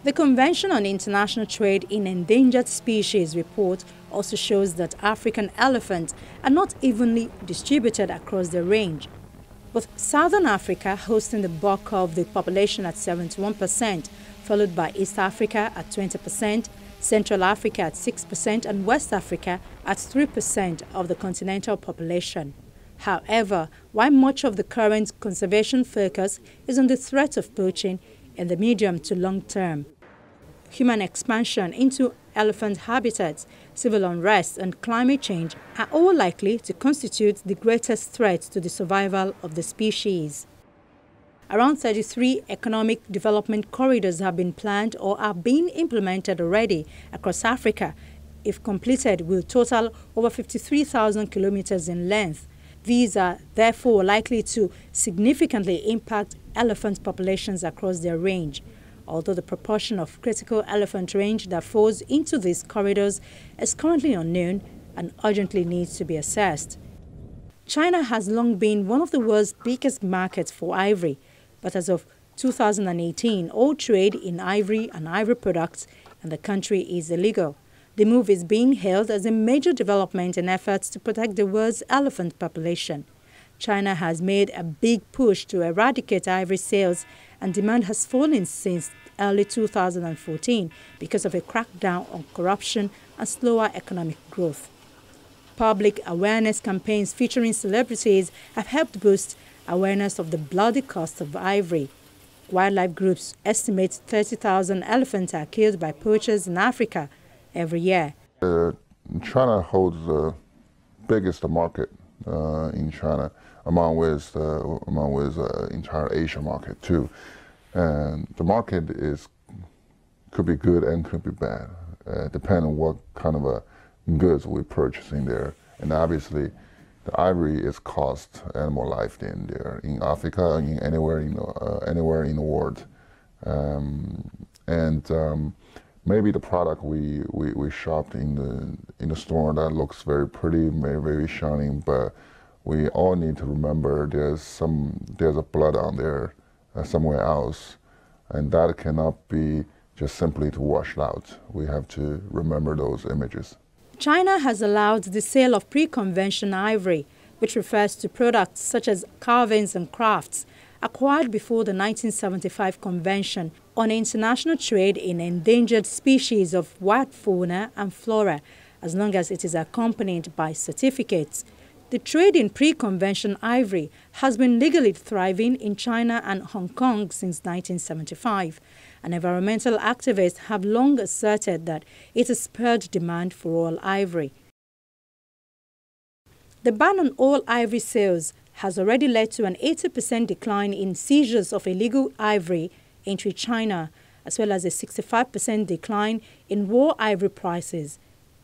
The Convention on International Trade in Endangered Species report also shows that African elephants are not evenly distributed across the range, with Southern Africa hosting the bulk of the population at 71%, followed by East Africa at 20%, Central Africa at 6%, and West Africa at 3% of the continental population. However, while much of the current conservation focus is on the threat of poaching in the medium to long term, human expansion into elephant habitats, civil unrest, and climate change are all likely to constitute the greatest threat to the survival of the species. Around 33 economic development corridors have been planned or are being implemented already across Africa. If completed, will total over 53,000 kilometers in length. These are therefore likely to significantly impact elephant populations across their range, although the proportion of critical elephant range that falls into these corridors is currently unknown and urgently needs to be assessed. China has long been one of the world's biggest markets for ivory, but as of 2018, all trade in ivory and ivory products in the country is illegal. The move is being hailed as a major development in efforts to protect the world's elephant population. China has made a big push to eradicate ivory sales, and demand has fallen since early 2014 because of a crackdown on corruption and slower economic growth. Public awareness campaigns featuring celebrities have helped boost awareness of the bloody cost of ivory. Wildlife groups estimate 30,000 elephants are killed by poachers in Africa every year. China holds the biggest market in China, among with entire Asia market too. And the market could be good and could be bad, depending on what kind of goods we purchase in there. And obviously, the ivory is cost animal life in there, in Africa, and anywhere in the world. Maybe the product we shopped in the store that looks very pretty, very shining, but we all need to remember there's a blood on there somewhere else, and that cannot be just simply to wash out. We have to remember those images. China has allowed the sale of pre-convention ivory, which refers to products such as carvings and crafts, acquired before the 1975 Convention on International Trade in Endangered Species of Wild Fauna and Flora, as long as it is accompanied by certificates. The trade in pre-convention ivory has been legally thriving in China and Hong Kong since 1975, and environmental activists have long asserted that it has spurred demand for all ivory. The ban on all ivory sales has already led to an 80% decline in seizures of illegal ivory into China, as well as a 65% decline in raw ivory prices.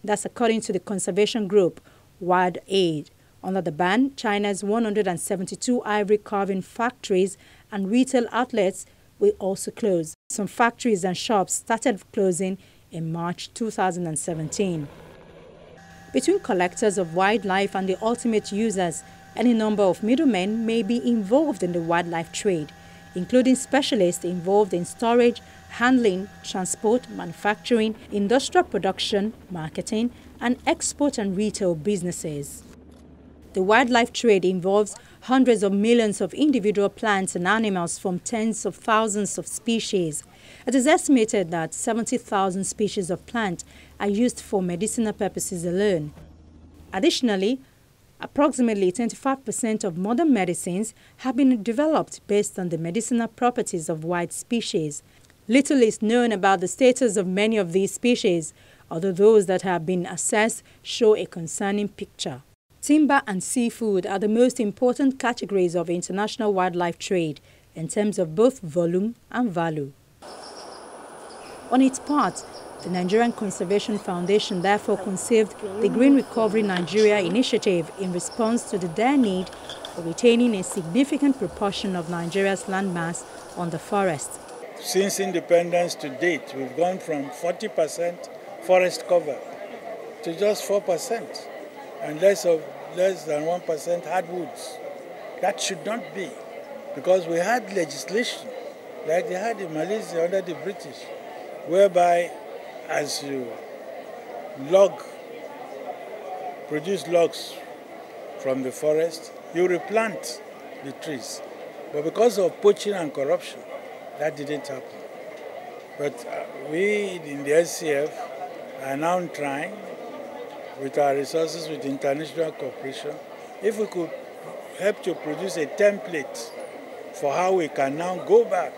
That's according to the conservation group Wild Aid. Under the ban, China's 172 ivory carving factories and retail outlets will also close. Some factories and shops started closing in March 2017. Between collectors of wildlife and the ultimate users, any number of middlemen may be involved in the wildlife trade, including specialists involved in storage, handling, transport, manufacturing, industrial production, marketing, and export and retail businesses. The wildlife trade involves hundreds of millions of individual plants and animals from tens of thousands of species. It is estimated that 70,000 species of plants are used for medicinal purposes alone. Additionally, approximately 25% of modern medicines have been developed based on the medicinal properties of wild species. Little is known about the status of many of these species, although those that have been assessed show a concerning picture. Timber and seafood are the most important categories of international wildlife trade in terms of both volume and value. On its part, the Nigerian Conservation Foundation therefore conceived the Green Recovery Nigeria initiative in response to the dire need for retaining a significant proportion of Nigeria's landmass on the forest. Since independence to date, we've gone from 40% forest cover to just 4%, and less than 1% hardwoods. That should not be, because we had legislation like they had in Malaysia under the British, whereby as you produce logs from the forest, you replant the trees. But because of poaching and corruption, that didn't happen. But we in the SCF are now trying, with our resources, with international cooperation, if we could help to produce a template for how we can now go back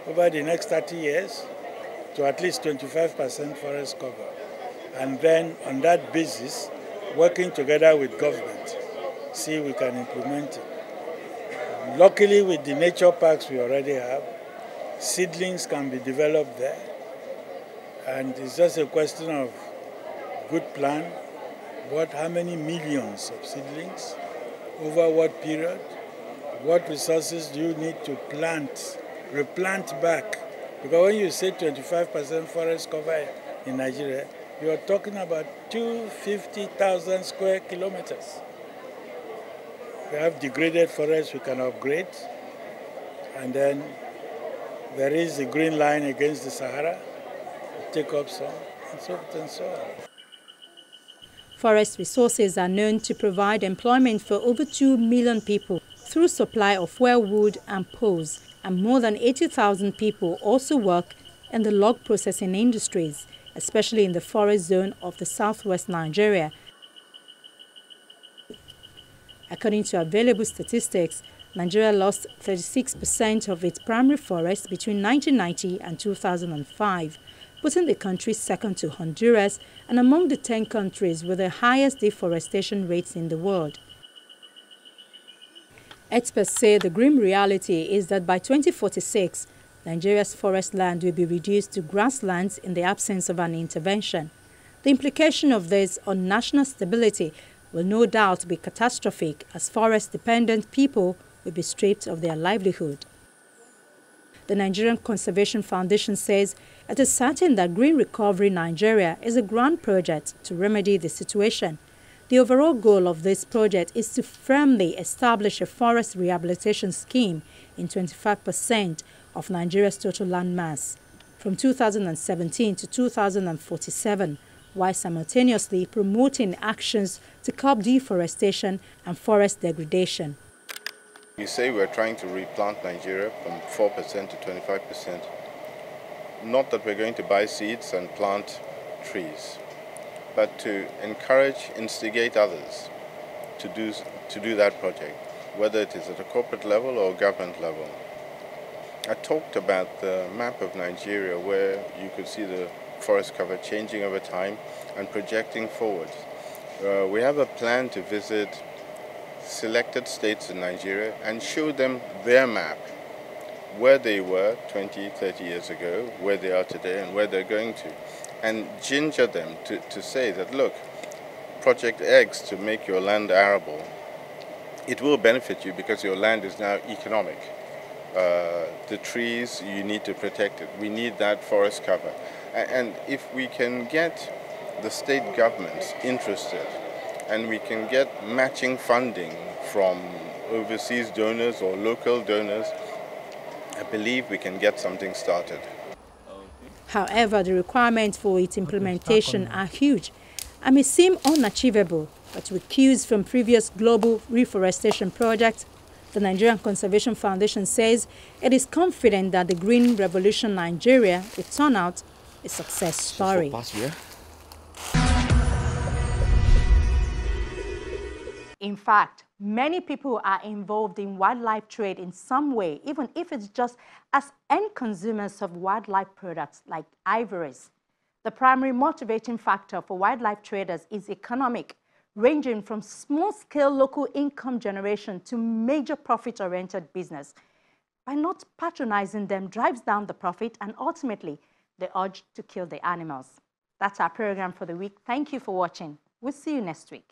over the next 30 years to at least 25% forest cover. And then on that basis, working together with government, see if we can implement it. Luckily, with the nature parks we already have, seedlings can be developed there. And it's just a question of good plan, how many millions of seedlings, over what period, what resources do you need to replant back? Because when you say 25% forest cover in Nigeria, you are talking about 250,000 square kilometers. We have degraded forests we can upgrade, and then there is the green line against the Sahara, take up some, and so forth and so on. Forest resources are known to provide employment for over 2 million people through supply of firewood and poles, and more than 80,000 people also work in the log processing industries, especially in the forest zone of the southwest Nigeria. According to available statistics, Nigeria lost 36% of its primary forest between 1990 and 2005, putting the country second to Honduras and among the 10 countries with the highest deforestation rates in the world. Experts say the grim reality is that by 2046, Nigeria's forest land will be reduced to grasslands in the absence of an intervention. The implication of this on national stability will no doubt be catastrophic, as forest-dependent people will be stripped of their livelihood. The Nigerian Conservation Foundation says it is certain that Green Recovery Nigeria is a grand project to remedy the situation. The overall goal of this project is to firmly establish a forest rehabilitation scheme in 25% of Nigeria's total land mass from 2017 to 2047, while simultaneously promoting actions to curb deforestation and forest degradation. We say we're trying to replant Nigeria from 4% to 25%. Not that we're going to buy seeds and plant trees, but to encourage, instigate others to do that project, whether it is at a corporate level or government level. I talked about the map of Nigeria where you could see the forest cover changing over time and projecting forward. We have a plan to visit selected states in Nigeria and show them their map, where they were 20, 30 years ago, where they are today and where they're going to, and ginger them to say that, look, Project X to make your land arable, it will benefit you because your land is now economic. The trees, you need to protect it. We need that forest cover. And if we can get the state governments interested, and we can get matching funding from overseas donors or local donors, I believe we can get something started. However, the requirements for its implementation are huge and may seem unachievable, but with cues from previous global reforestation projects, the Nigerian Conservation Foundation says it is confident that the Green Revolution Nigeria will turn out a success story. In fact, many people are involved in wildlife trade in some way, even if it's just as end consumers of wildlife products like ivories. The primary motivating factor for wildlife traders is economic, ranging from small-scale local income generation to major profit-oriented business. By not patronizing them drives down the profit and ultimately the urge to kill the animals. That's our program for the week. Thank you for watching. We'll see you next week.